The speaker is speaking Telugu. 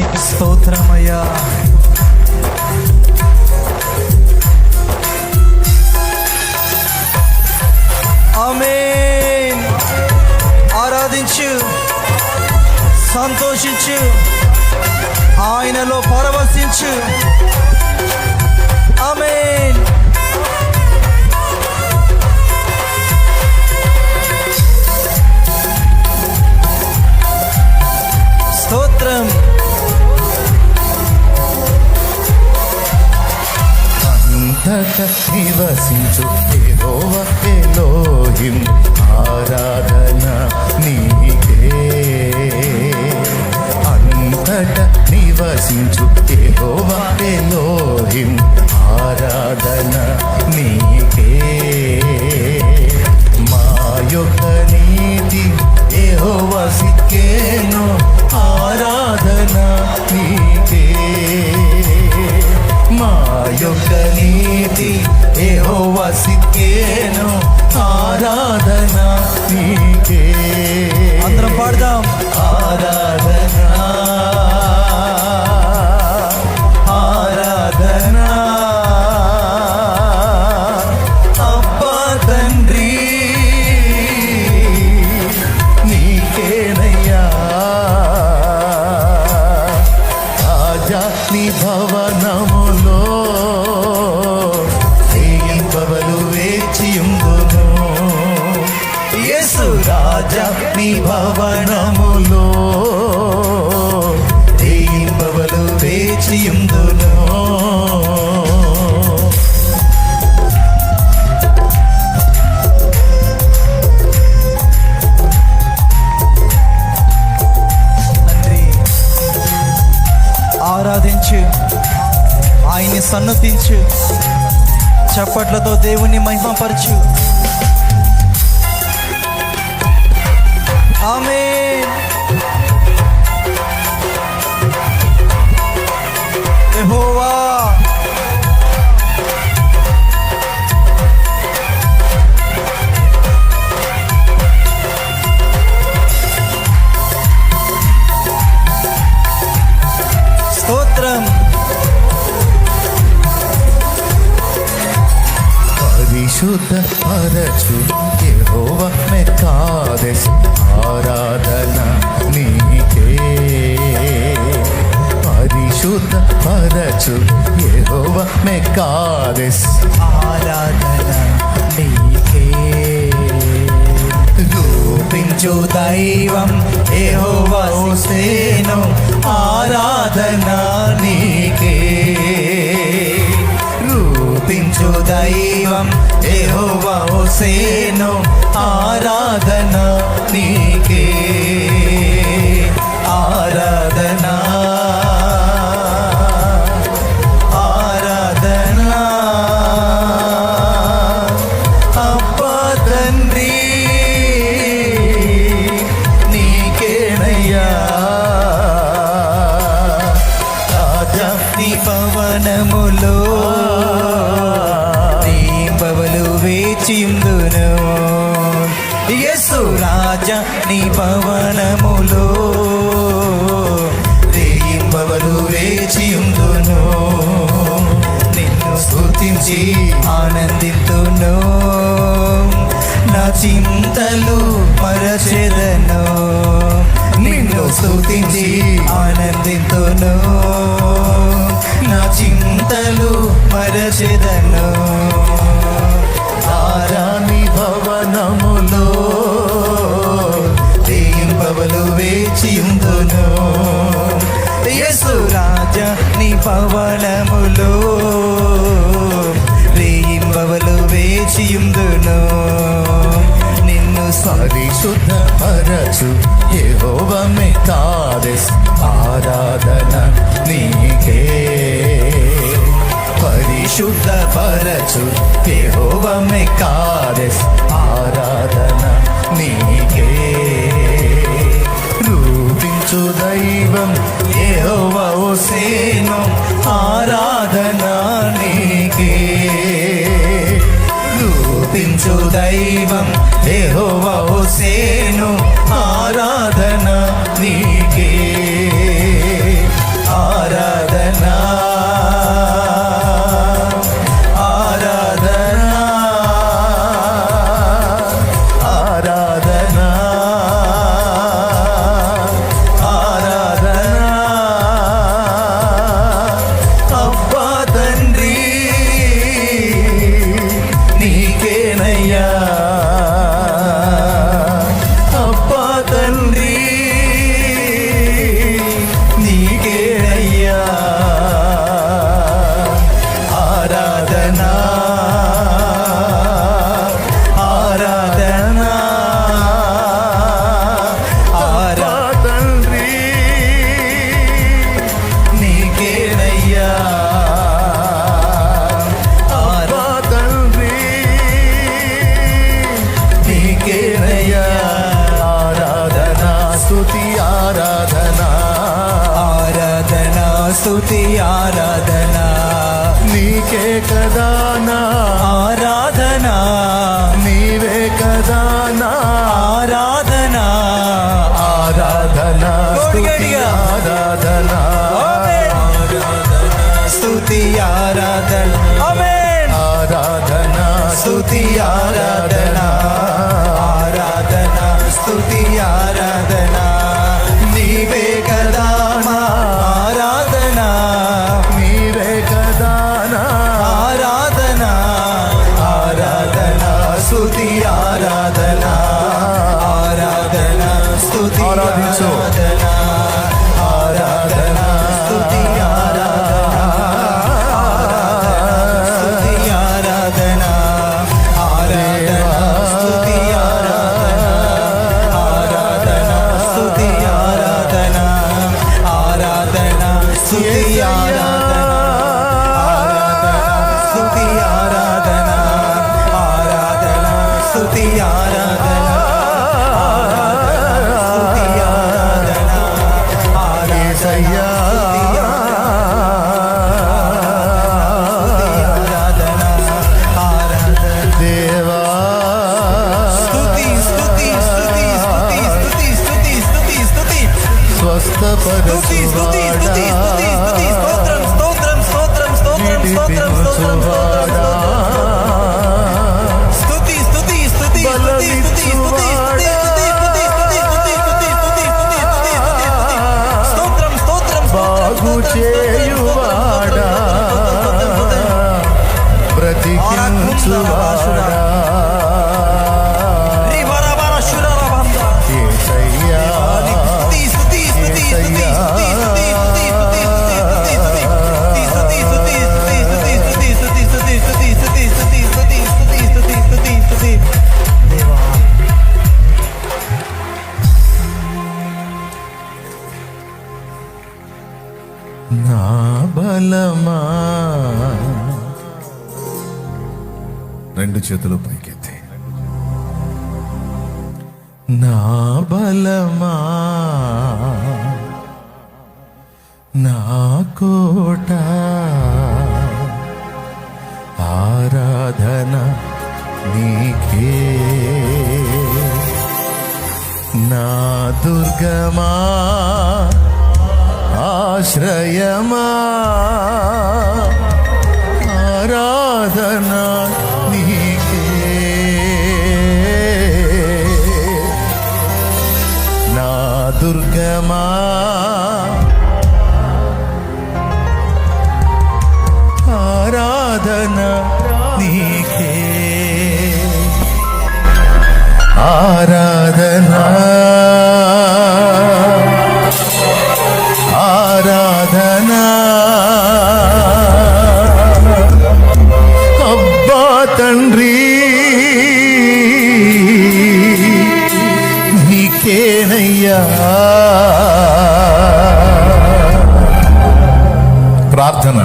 నీకు స్తోత్రమయ్యా. ఆమేన్. ఆరాధించు, సంతోషించు, ఆయనలో పరవశించు. ఆమేన్. స్తోత్రం. అంతటా నివసించు యెహోవా ఎలోహిం, ఆరాధన నీకే. అంతటా నివసించు యెహోవా ఎలోహిం, ఆరాధన నీకే. మా యొక్క నీతి యెహోవా సిక్కేను, ఆరాధన నీకే. మా యొక్క నీతి యెహోవా సిక్కేను, ఆరాధన నీకే. అందరం పాడదాం. ఆరాధన ఆరాధన అబ్బా తండ్రి నీకేనయ్యా. రాజా నీ భవనములో వేయింపవలు వేచియుందును. యేసు రాజా నీ భవనములో వేయింపవలు వేచియుందును. తండ్రి, ఆరాధించు, ఆయన్ని సన్నతించు, చప్పట్లతో దేవుణ్ణి మహిమపరచు. ఆమేన్. యెహోవా స్తోత్రం. పరిశుద్ధ పరచు యెహోవా మెకాదెస్, ఆరాధన నీకే. పరిశుద్ధ పరచు యెహోవా మెకాదెస్, ఆరాధన నీకే. రూపించు దైవం యెహోవా హోసేను, ఆరాధన నీకే. రూపించు దైవం యెహోవా హోసేను, ఆరాధన నీకే. ఆరాధన ఆరాధన అబ్బా తండ్రి నీకేనయ్యా. రాజా నీ పవనములో దీపవలు వేచిందును. యేసు రాజా నీ పవనములో దీపవలు వేచియుందును. నిన్ను స్తుతించి ఆనందింతును, నా చింతలు మరచెదను. నిన్ను స్తుతించి ఆనందింతును, నా చింతలు మరచెదను. ఆరాని భవనములో దీపవలు వేచియుందును. యేసు రాజా నీ పవనములో రేయింబవలు వేచియుందును. నిన్ను పరిశుద్ధ పరచు యెహోవా మెకాదెస్, ఆరాధన నీకే. పరిశుద్ధ పరచు యెహోవా మెకాదెస్, ఆరాధన నీకే. రూపించు దైవం యెహోవా హోసేను, ఆరాధన నీకే. రూపించు దైవం యెహోవా హోసేను, ఆరాధన నీకే. స్తుతి ఆరాధన ఆరాధన స్తుతి ఆరాధన నీకే కదా నా ఆరాధన నీవే కదా నా ఆరాధన ఆరాధన స్తుతి గట్టిగా. ఆరాధన స్తుతి ఆరాధన ఆమేన్ ఆరాధన స్తుతి ఆరాధన ఆరాధన స్తుతి ఆరాధన నీవే కదా నా ఆరాధన నీవే కదా నా ఆరాధన ఆరాధన స్తుతి ఆరాధన ఆరాధన స్తుతి ఆరాధించు. ఆరాధన ఆరాధన స్తుతి ఆరాధన స్తుతి ఆరాధన ఆరాధన స్తుతి ఆరాధన ఆరాధన స్తుతి ఆరాధన ఆరాధన స్తుతి ఆరాధన స్తుతి ఆరాధన ఆరాధన స్తుతి ఆరాధన స్తుతి ఆరాధన యేసయ్యా ఆరాధన ఆరాధన దేవా స్తుతి స్తుతి స్తుతి స్తుతి స్తుతి స్తుతి స్తుతి స్తుతి స్తుతి స్తుతి స్తుతి స్తుతి స్తుతి స్తోత్రం స్తోత్రం స్తోత్రం స్తోత్రం స్తోత్రం స్తోత్రం స్తుతి స్తుతి స్తుతి స్తుతి స్తుతి స్తుతి స్తుతి స్తుతి స్తుతి స్తుతి స్తుతి స్తుతి స్తుతి స్తోత్రం స్తోత్రం బాగు చేయువాడా బ్రతికించువాడా యేసయ్యా నా బలమా రెండు చేతులు పైకెత్తి నా బలమా నా కోట ఆరాధన నీకే నా దుర్గమా ఆశ్రయమా ఆరాధన నీకే నా దుర్గమా ఆరాధన నీకే ఆరాధన ఆరాధన అబ్బా తండ్రి నీకేనయ్యా ప్రార్థన